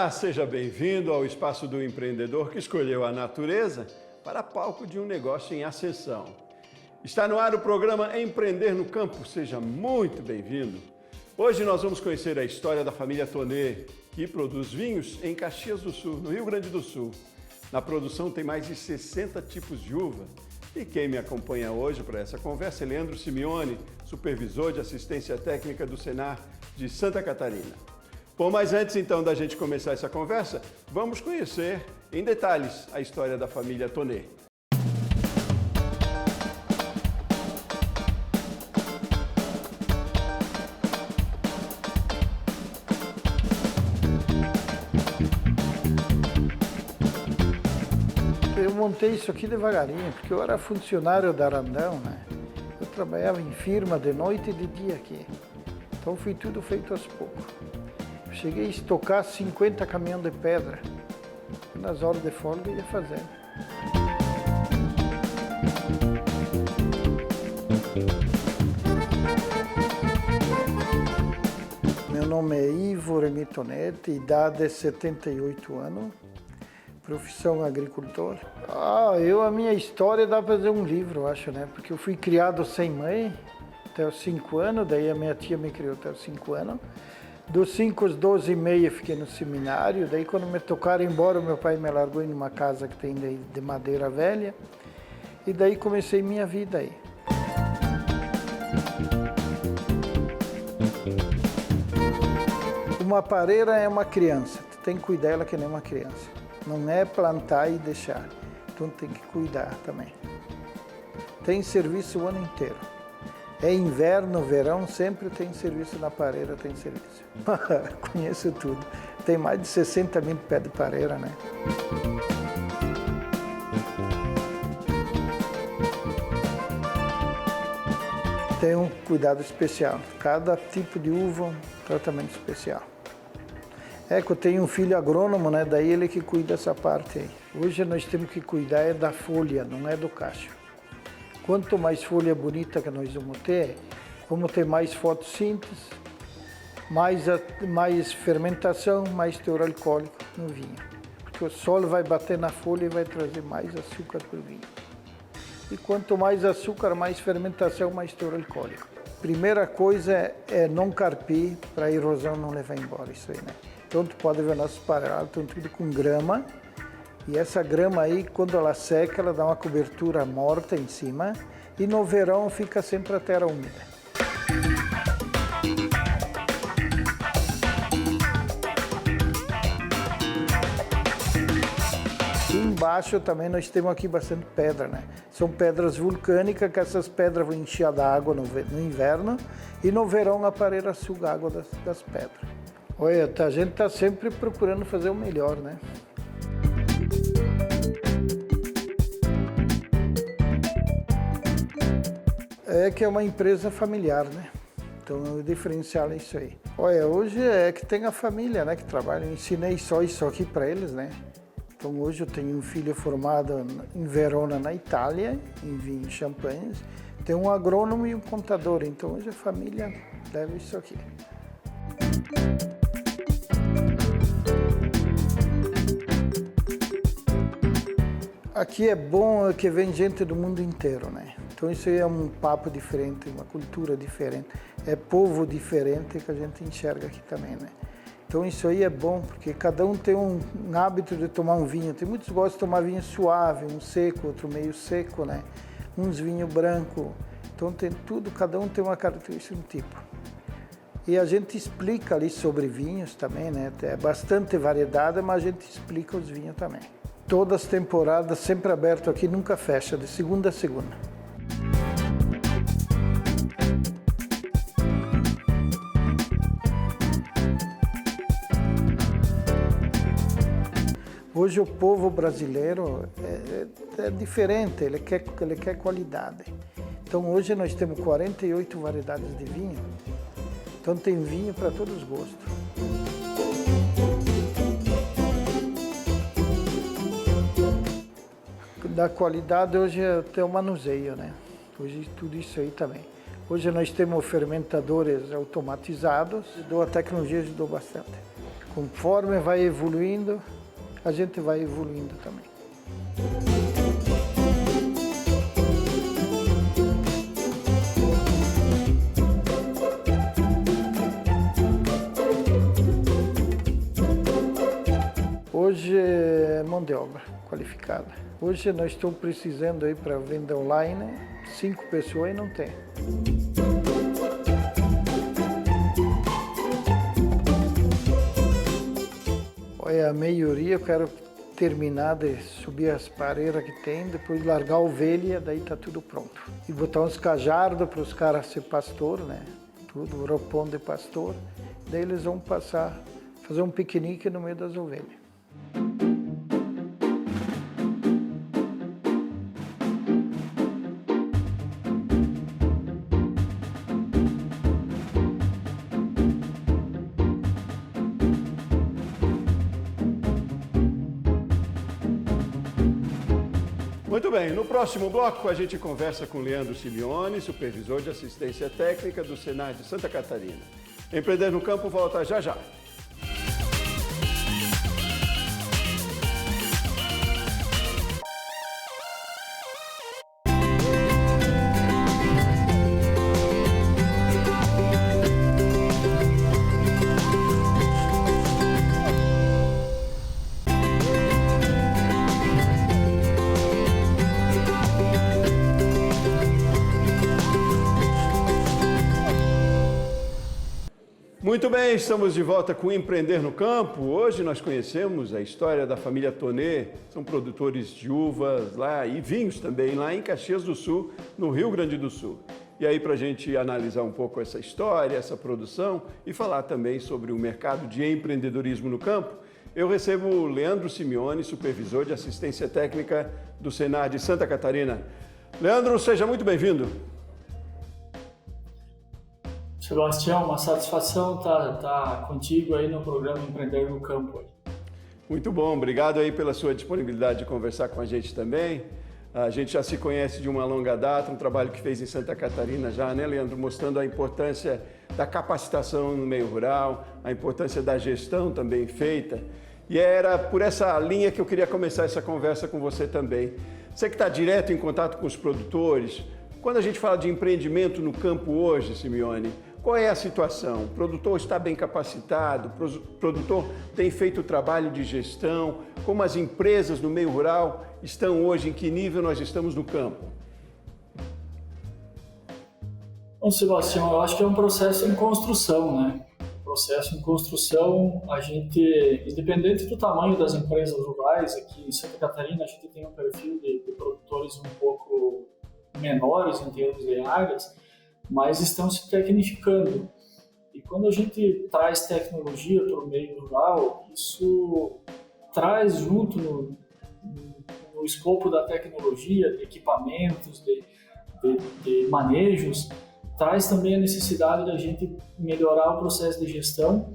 Olá, seja bem-vindo ao espaço do empreendedor que escolheu a natureza para palco de um negócio em ascensão. Está no ar o programa Empreender no Campo, seja muito bem-vindo. Hoje nós vamos conhecer a história da família Tonê, que produz vinhos em Caxias do Sul, no Rio Grande do Sul. Na produção tem mais de 60 tipos de uva. E quem me acompanha hoje para essa conversa é Leandro Simeone, supervisor de assistência técnica do Senar de Santa Catarina. Bom, mas antes então da gente começar essa conversa, vamos conhecer em detalhes a história da família Tonê. Eu montei isso aqui devagarinho, porque eu era funcionário da Randão, né? Eu trabalhava em firma de noite e de dia aqui. Então foi tudo feito aos poucos. Cheguei a estocar 50 caminhões de pedra. Nas horas de folga ia fazendo. Meu nome é Ivo Remy Tonetti, idade é 78 anos, profissão agricultor. A minha história dá para fazer um livro, acho, né? Porque eu fui criado sem mãe até os 5 anos, daí a minha tia me criou até os 5 anos. Dos 5 aos 12 e meio fiquei no seminário, daí quando me tocaram embora, meu pai me largou em uma casa que tem de madeira velha, e daí comecei minha vida aí. Uma pareira é uma criança, tu tem que cuidar dela que nem uma criança. Não é plantar e deixar, então tem que cuidar também. Tem serviço o ano inteiro. É inverno, verão, sempre tem serviço na pareira, tem serviço. Conheço tudo. Tem mais de 60 mil pés de pareira, né? Tem um cuidado especial. Cada tipo de uva, um tratamento especial. É que eu tenho um filho agrônomo, né? Daí ele que cuida dessa parte aí. Hoje nós temos que cuidar é da folha, não é do cacho. Quanto mais folha bonita que nós vamos ter, vamos ter mais fotossíntese, mais fermentação, mais teor alcoólico no vinho. Porque o sol vai bater na folha e vai trazer mais açúcar para o vinho. E quanto mais açúcar, mais fermentação, mais teor alcoólico. Primeira coisa é não carpir para a erosão não levar embora isso aí, né? Então tu pode ver nossos paralelos, estão tudo com grama. E essa grama aí, quando ela seca, ela dá uma cobertura morta em cima e no verão fica sempre a terra úmida. E embaixo também nós temos aqui bastante pedra, né? São pedras vulcânicas, que essas pedras vão encher d'água no inverno e no verão a pareira suga a água das pedras. Olha, a gente está sempre procurando fazer o melhor, né? É que é uma empresa familiar, né? Então o diferencial é isso aí. Olha, hoje é que tem a família, né, que trabalha. Eu ensinei só isso aqui para eles, né? Então hoje eu tenho um filho formado em Verona, na Itália, em vinho e champanhes. Tenho um agrônomo e um contador. Então hoje a família leva isso aqui. Aqui é bom que vem gente do mundo inteiro, né? Então isso aí é um papo diferente, uma cultura diferente, é povo diferente que a gente enxerga aqui também, né? Então isso aí é bom, porque cada um tem um hábito de tomar um vinho. Tem muitos que gostam de tomar vinho suave, um seco, outro meio seco, né? Uns vinho branco. Então tem tudo, cada um tem uma característica, um tipo. E a gente explica ali sobre vinhos também, né? É bastante variedade, mas a gente explica os vinhos também. Todas as temporadas, sempre aberto aqui, nunca fecha, de segunda a segunda. Hoje o povo brasileiro é diferente, ele quer qualidade. Então hoje nós temos 48 variedades de vinho, então tem vinho para todos os gostos. Da qualidade hoje tem o manuseio, né? Hoje tudo isso aí também. Hoje nós temos fermentadores automatizados, a tecnologia ajudou bastante. Conforme vai evoluindo, a gente vai evoluindo também. Hoje é mão de obra qualificada. Hoje nós estamos precisando aí para venda online, 5 pessoas e não tem. Olha, a maioria eu quero terminar de subir as pareiras que tem, depois largar a ovelha, daí tá tudo pronto. E botar uns cajardos para os caras ser pastor, né? Tudo, roupão de pastor. Daí eles vão passar, fazer um piquenique no meio das ovelhas. Muito bem, no próximo bloco a gente conversa com Leandro Simeone, supervisor de assistência técnica do Senar de Santa Catarina. Empreender no Campo volta já já. Muito bem, estamos de volta com Empreender no Campo. Hoje nós conhecemos a história da família Tonê, são produtores de uvas lá e vinhos também, lá em Caxias do Sul, no Rio Grande do Sul. E aí, para a gente analisar um pouco essa história, essa produção e falar também sobre o mercado de empreendedorismo no campo, eu recebo o Leandro Simeone, supervisor de assistência técnica do Senar de Santa Catarina. Leandro, seja muito bem-vindo. Sebastião, uma satisfação estar contigo aí no programa Empreender no Campo. Muito bom, obrigado aí pela sua disponibilidade de conversar com a gente também. A gente já se conhece de uma longa data, um trabalho que fez em Santa Catarina já, né, Leandro? Mostrando a importância da capacitação no meio rural, a importância da gestão também feita. E era por essa linha que eu queria começar essa conversa com você também. Você que está direto em contato com os produtores, quando a gente fala de empreendimento no campo hoje, Simeone, qual é a situação? O produtor está bem capacitado? O produtor tem feito o trabalho de gestão? Como as empresas no meio rural estão hoje? Em que nível nós estamos no campo? Bom, Sebastião, eu acho que é um processo em construção, né? Processo em construção, a gente, independente do tamanho das empresas rurais, aqui em Santa Catarina a gente tem um perfil de produtores um pouco menores em termos de áreas, mas estão se tecnificando. E quando a gente traz tecnologia para o meio rural, isso traz junto no escopo da tecnologia, de equipamentos, de manejos, traz também a necessidade da gente melhorar o processo de gestão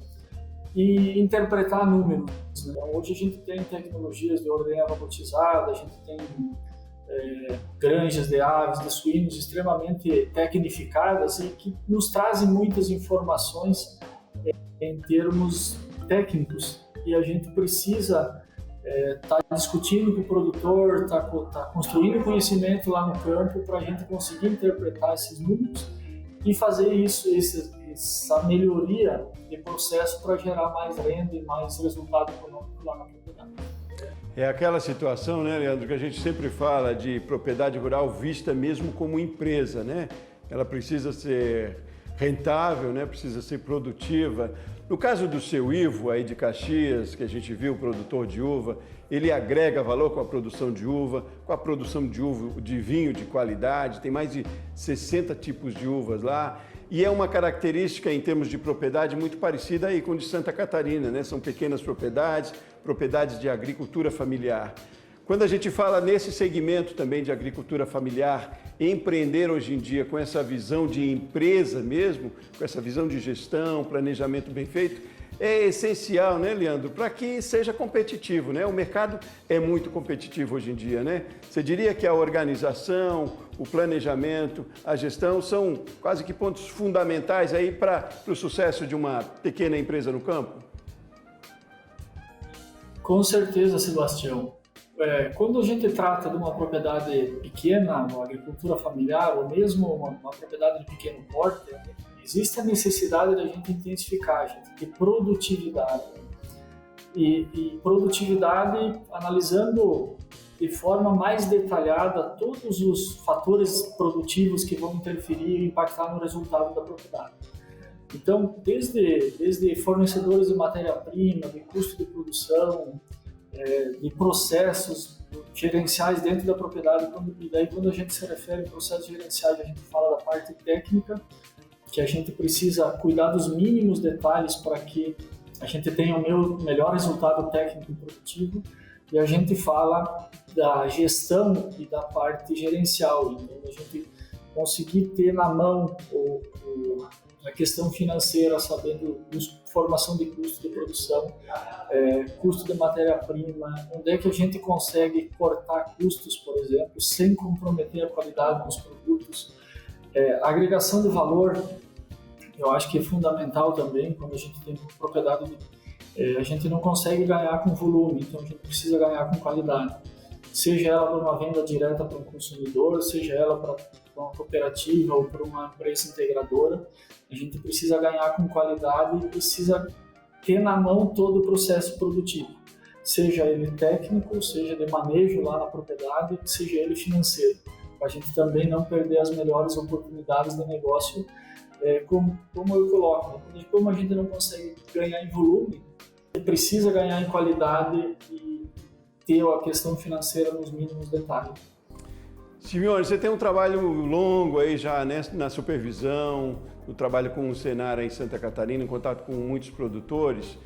e interpretar números. Então, hoje a gente tem tecnologias de ordenha robotizada, a gente tem granjas de aves, de suínos extremamente tecnificadas e que nos trazem muitas informações em termos técnicos, e a gente precisa estar discutindo com o produtor, tá construindo conhecimento lá no campo para a gente conseguir interpretar esses números e fazer essa melhoria de processo para gerar mais renda e mais resultado econômico lá na propriedade. É aquela situação, né, Leandro, que a gente sempre fala de propriedade rural vista mesmo como empresa, né? Ela precisa ser rentável, né? Precisa ser produtiva. No caso do seu Ivo aí de Caxias, que a gente viu, o produtor de uva, ele agrega valor com a produção de uva, com a produção de uva, de vinho de qualidade, tem mais de 60 tipos de uvas lá. E é uma característica em termos de propriedade muito parecida aí com a de Santa Catarina, né? São pequenas propriedades, propriedades de agricultura familiar. Quando a gente fala nesse segmento também de agricultura familiar, empreender hoje em dia com essa visão de empresa mesmo, com essa visão de gestão, planejamento bem feito, é essencial, né, Leandro, para que seja competitivo, né? O mercado é muito competitivo hoje em dia, né? Você diria que a organização, o planejamento, a gestão são quase que pontos fundamentais aí para o sucesso de uma pequena empresa no campo? Com certeza, Sebastião. Quando a gente trata de uma propriedade pequena, uma agricultura familiar, ou mesmo uma propriedade de pequeno porte, existe a necessidade da gente intensificar, a gente ter produtividade. E produtividade analisando de forma mais detalhada todos os fatores produtivos que vão interferir e impactar no resultado da propriedade. Então, desde fornecedores de matéria-prima, de custo de produção, de processos gerenciais dentro da propriedade, e daí quando a gente se refere a processos gerenciais, a gente fala da parte técnica, que a gente precisa cuidar dos mínimos detalhes para que a gente tenha o melhor resultado técnico e produtivo, e a gente fala da gestão e da parte gerencial, então a gente conseguir ter na mão a questão financeira, sabendo formação de custo de produção, custo de matéria-prima, onde é que a gente consegue cortar custos, por exemplo, sem comprometer a qualidade dos produtos. A agregação de valor, eu acho que é fundamental também, quando a gente tem propriedade, a gente não consegue ganhar com volume, então a gente precisa ganhar com qualidade. Seja ela para uma venda direta para um consumidor, seja ela para uma cooperativa ou para uma empresa integradora, a gente precisa ganhar com qualidade e precisa ter na mão todo o processo produtivo, seja ele técnico, seja de manejo lá na propriedade, seja ele financeiro, para a gente também não perder as melhores oportunidades de negócio, como eu coloco, como a gente não consegue ganhar em volume, precisa ganhar em qualidade e ter a questão financeira nos mínimos detalhes. Simeone, você tem um trabalho longo aí já, né, na supervisão, no trabalho com o Senar em Santa Catarina, em contato com muitos produtores.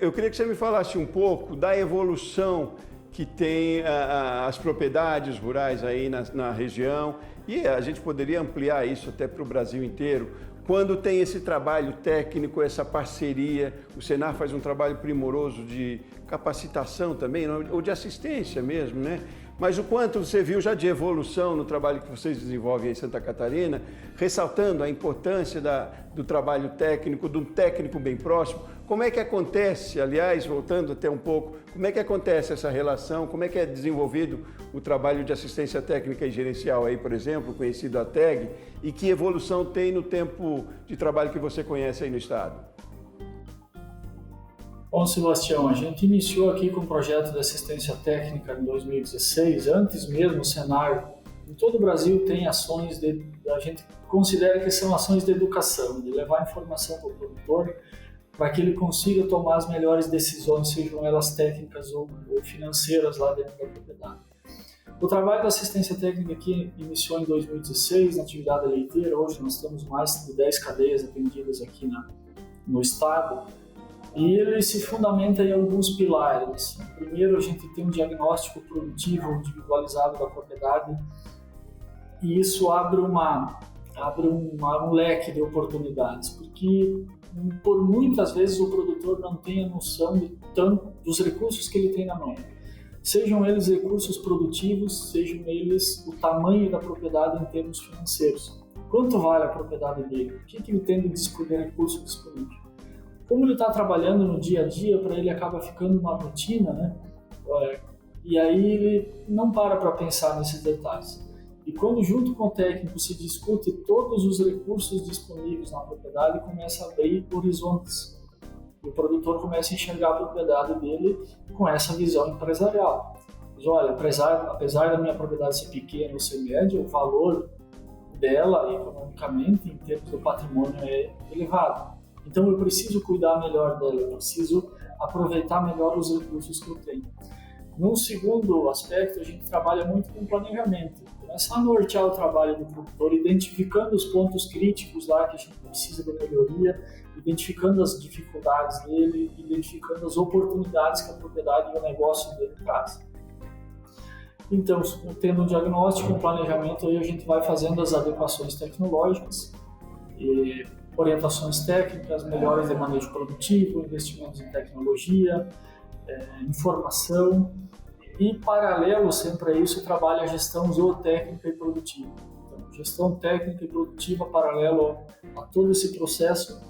Eu queria que você me falasse um pouco da evolução que tem as propriedades rurais aí na região, e a gente poderia ampliar isso até para o Brasil inteiro. Quando tem esse trabalho técnico, essa parceria, o Senar faz um trabalho primoroso de capacitação também, ou de assistência mesmo, né? Mas o quanto você viu já de evolução no trabalho que vocês desenvolvem em Santa Catarina, ressaltando a importância do trabalho técnico, de um técnico bem próximo. Como é que acontece, aliás, voltando até um pouco, como é que acontece essa relação, como é que é desenvolvido o trabalho de assistência técnica e gerencial aí, por exemplo, conhecido a TEG, e que evolução tem no tempo de trabalho que você conhece aí no estado? Bom, Sebastião, a gente iniciou aqui com o projeto de assistência técnica em 2016, antes mesmo o Senar, em todo o Brasil tem ações, a gente considera que são ações de educação, de levar informação para o produtor, para que ele consiga tomar as melhores decisões, sejam elas técnicas ou financeiras lá dentro da propriedade. O trabalho da assistência técnica aqui iniciou em 2016, na atividade leiteira, hoje nós temos mais de 10 cadeias atendidas aqui no estado, e ele se fundamenta em alguns pilares. Primeiro, a gente tem um diagnóstico produtivo individualizado da propriedade, e isso abre um leque de oportunidades, porque por muitas vezes o produtor não tem a noção dos recursos que ele tem na mão. Sejam eles recursos produtivos, sejam eles o tamanho da propriedade em termos financeiros. Quanto vale a propriedade dele? O que ele tem de recurso disponível? Como ele está trabalhando no dia a dia, para ele acaba ficando uma rotina, né? E aí ele não para pensar nesses detalhes. E quando junto com o técnico se discute todos os recursos disponíveis na propriedade, começa a abrir horizontes. O produtor começa a enxergar a propriedade dele com essa visão empresarial. Diz, olha, apesar da minha propriedade ser pequena ou ser média, o valor dela economicamente, em termos do patrimônio, é elevado. Então eu preciso cuidar melhor dela, eu preciso aproveitar melhor os recursos que eu tenho. Num segundo aspecto, a gente trabalha muito com planejamento. Começar a nortear o trabalho do produtor, identificando os pontos críticos lá que a gente precisa de melhoria, identificando as dificuldades dele, identificando as oportunidades que a propriedade e o negócio dele traz. Então, tendo um diagnóstico, um planejamento, aí a gente vai fazendo as adequações tecnológicas, orientações técnicas, melhores de manejo produtivo, investimentos em tecnologia, informação, e paralelo sempre a isso trabalha a gestão zootécnica e produtiva. Então, gestão técnica e produtiva paralelo a todo esse processo,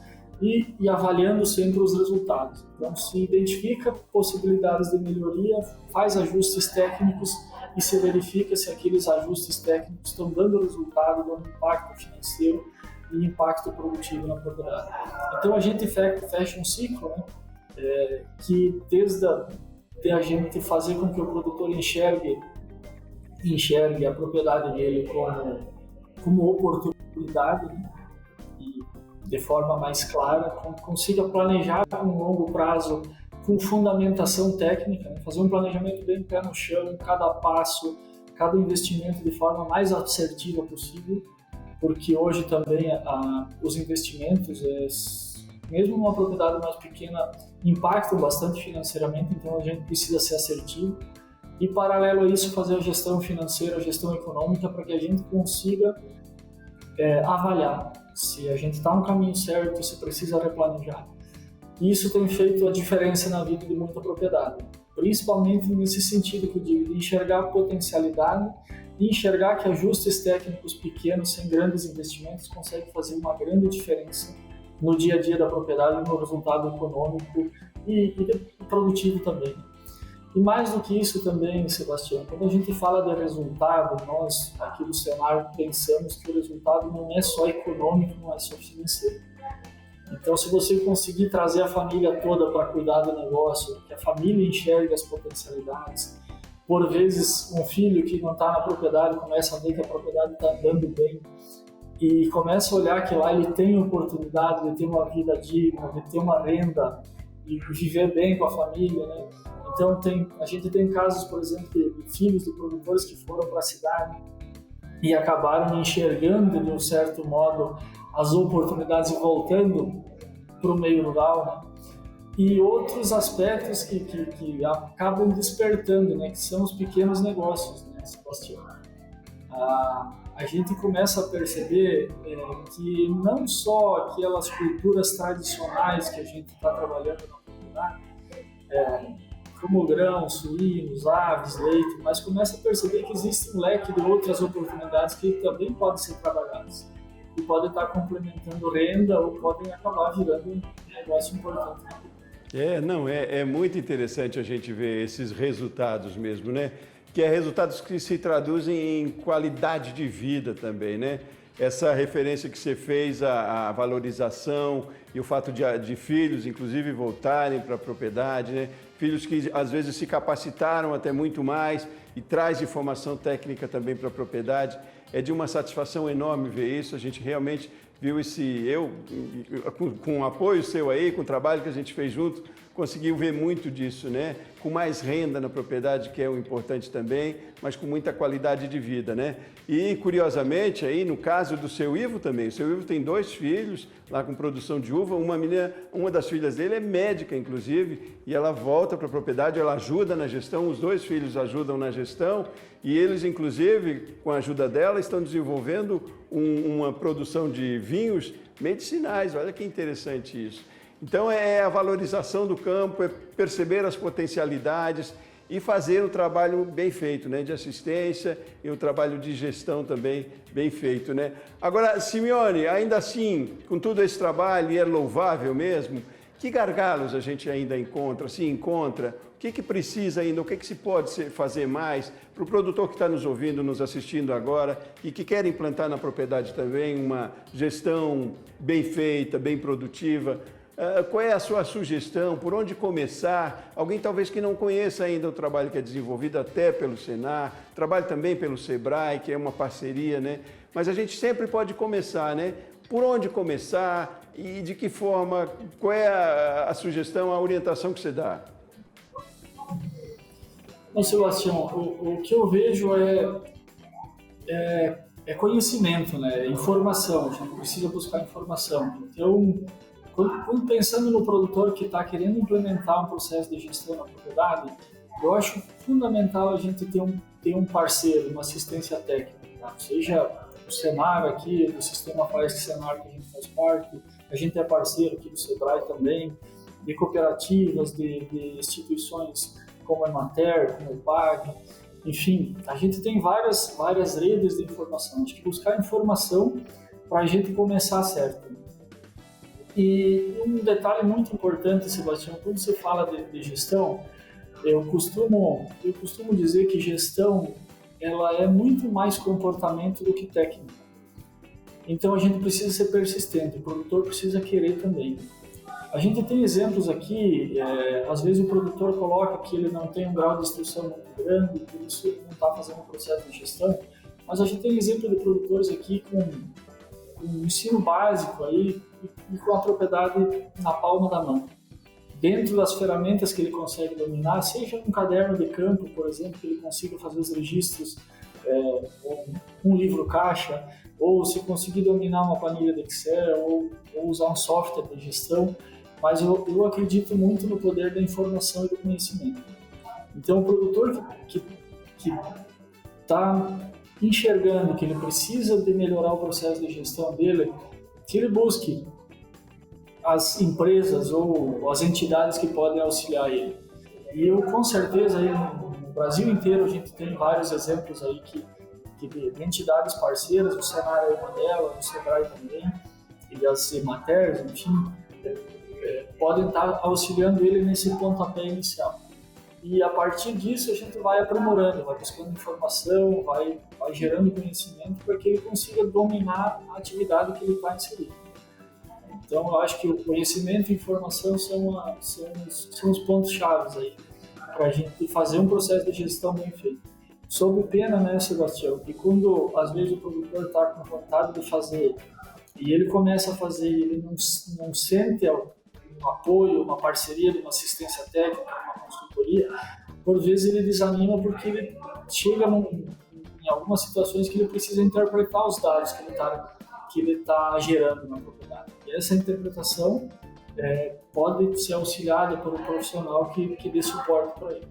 e avaliando sempre os resultados. Então, se identifica possibilidades de melhoria, faz ajustes técnicos e se verifica se aqueles ajustes técnicos estão dando resultado, dando impacto financeiro e impacto produtivo na propriedade. Então, a gente fecha um ciclo, né, que desde a gente fazer com que o produtor enxergue a propriedade dele como oportunidade, né, e de forma mais clara, consiga planejar a um longo prazo com fundamentação técnica, né, fazer um planejamento bem pé no chão, cada passo, cada investimento de forma mais assertiva possível, porque hoje também os investimentos, mesmo numa propriedade mais pequena, impactam bastante financeiramente, então a gente precisa ser assertivo e, paralelo a isso, fazer a gestão financeira, a gestão econômica, para que a gente consiga avaliar se a gente está no caminho certo, se precisa replanejar. E isso tem feito a diferença na vida de muita propriedade, principalmente nesse sentido que eu digo, de enxergar a potencialidade e enxergar que ajustes técnicos pequenos, sem grandes investimentos, conseguem fazer uma grande diferença no dia a dia da propriedade, no resultado econômico e produtivo também. E mais do que isso também, Sebastião, quando a gente fala de resultado, nós aqui do Senar pensamos que o resultado não é só econômico, não é só financeiro. Então, se você conseguir trazer a família toda para cuidar do negócio, que a família enxergue as potencialidades, por vezes um filho que não está na propriedade começa a ver que a propriedade está andando bem e começa a olhar que lá ele tem oportunidade de ter uma vida digna, de ter uma renda e viver bem com a família, né? Então a gente tem casos, por exemplo, de filhos de produtores que foram para a cidade e acabaram enxergando de um certo modo as oportunidades e voltando para o meio rural, né? E outros aspectos que acabam despertando, né? Que são os pequenos negócios, né, Sebastião? A gente começa a perceber que não só aquelas culturas tradicionais que a gente está trabalhando na comunidade, como grãos, suínos, aves, leite, mas começa a perceber que existe um leque de outras oportunidades que também podem ser trabalhadas e podem estar complementando renda ou podem acabar virando um negócio importante. É muito interessante a gente ver esses resultados mesmo, né? Que resultados que se traduzem em qualidade de vida também, né? Essa referência que você fez à valorização e o fato de filhos, inclusive, voltarem para a propriedade, né? Filhos que às vezes se capacitaram até muito mais e traz informação técnica também para a propriedade. É de uma satisfação enorme ver isso. A gente realmente viu com o apoio seu aí, com o trabalho que a gente fez junto, conseguiu ver muito disso, né? Com mais renda na propriedade, que é o importante também, mas com muita qualidade de vida, né? E, curiosamente, aí no caso do seu Ivo também, o seu Ivo tem 2 filhos lá com produção de uva, uma das filhas dele é médica, inclusive, e ela volta para a propriedade, ela ajuda na gestão, os 2 filhos ajudam na gestão, e eles, inclusive, com a ajuda dela, estão desenvolvendo uma produção de vinhos medicinais. Olha que interessante isso. Então, é a valorização do campo, é perceber as potencialidades e fazer o trabalho bem feito, né? De assistência e o trabalho de gestão também bem feito, né? Agora, Simeone, ainda assim, com todo esse trabalho, e é louvável mesmo, que gargalos a gente ainda encontra, se encontra? O que precisa ainda, o que se pode fazer mais para o produtor que está nos ouvindo, nos assistindo agora e que quer implantar na propriedade também uma gestão bem feita, bem produtiva? Qual é a sua sugestão? Por onde começar? Alguém talvez que não conheça ainda o trabalho que é desenvolvido até pelo Senar, trabalho também pelo Sebrae, que é uma parceria, né? Mas a gente sempre pode começar, né? Por onde começar e de que forma? Qual é a sugestão, a orientação que você dá? Bom, Sebastião, o que eu vejo é conhecimento, né? Informação. A gente precisa buscar informação. Então, pensando no produtor que está querendo implementar um processo de gestão na propriedade, eu acho fundamental a gente ter um parceiro, uma assistência técnica, tá? Seja o Senar aqui, do Sistema FAESC Senar, que a gente faz parte, a gente é parceiro aqui do Sebrae também, de cooperativas, de instituições como a Emater, como o PAG, enfim, a gente tem várias redes de informação. Acho que buscar informação para a gente começar certo. E um detalhe muito importante, Sebastião, quando você fala de gestão, eu costumo dizer que gestão ela é muito mais comportamento do que técnica. Então a gente precisa ser persistente, o produtor precisa querer também. A gente tem exemplos aqui, às vezes o produtor coloca que ele não tem um grau de instrução muito grande, por isso ele não está fazendo um processo de gestão, mas a gente tem exemplo de produtores aqui com um ensino básico aí e com a propriedade na palma da mão. Dentro das ferramentas que ele consegue dominar, seja um caderno de campo, por exemplo, que ele consiga fazer os registros, um livro caixa, ou se conseguir dominar uma planilha de Excel, ou usar um software de gestão, mas eu acredito muito no poder da informação e do conhecimento. Então, o produtor que está enxergando que ele precisa de melhorar o processo de gestão dele, que ele busque as empresas ou as entidades que podem auxiliar ele. E eu, com certeza, aí no Brasil inteiro, a gente tem vários exemplos aí de entidades parceiras, o Senar é uma delas, o Sebrae também, e as Ematers, enfim, podem estar auxiliando ele nesse pontapé inicial. E a partir disso a gente vai aprimorando, vai buscando informação, vai gerando conhecimento para que ele consiga dominar a atividade que ele está inserido. Então eu acho que o conhecimento e informação são os pontos-chave aí para a gente fazer um processo de gestão bem feito. Sob pena, né, Sebastião, que quando às vezes o produtor está com vontade de fazer e ele começa a fazer e ele não sente um apoio, uma parceria de uma assistência técnica, uma consultoria, por vezes ele desanima porque ele chega em algumas situações que ele precisa interpretar os dados que ele tá gerando na propriedade. E essa interpretação pode ser auxiliada por um profissional que dê suporte para ele.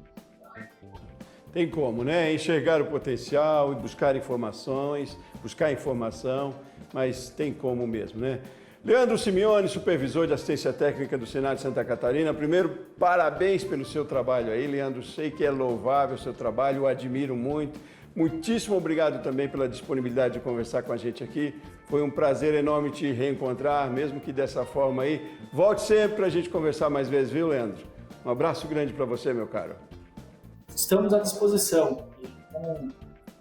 Tem como, né? Enxergar o potencial e buscar informações, buscar informação, mas tem como mesmo, né? Leandro Simeone, supervisor de assistência técnica do Senar de Santa Catarina. Primeiro, parabéns pelo seu trabalho aí, Leandro. Sei que é louvável o seu trabalho, o admiro muito. Muitíssimo obrigado também pela disponibilidade de conversar com a gente aqui. Foi um prazer enorme te reencontrar, mesmo que dessa forma aí. Volte sempre para a gente conversar mais vezes, viu, Leandro? Um abraço grande para você, meu caro. Estamos à disposição.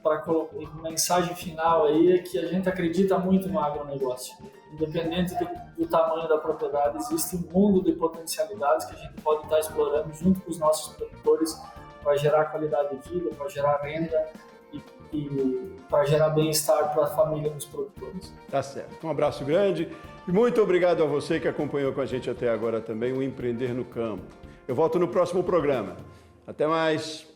Para colocar uma mensagem final aí é que a gente acredita muito no agronegócio. Independente do tamanho da propriedade, existe um mundo de potencialidades que a gente pode estar explorando junto com os nossos produtores para gerar qualidade de vida, para gerar renda e para gerar bem-estar para a família dos produtores. Tá certo. Um abraço grande e muito obrigado a você que acompanhou com a gente até agora também o Empreender no Campo. Eu volto no próximo programa. Até mais!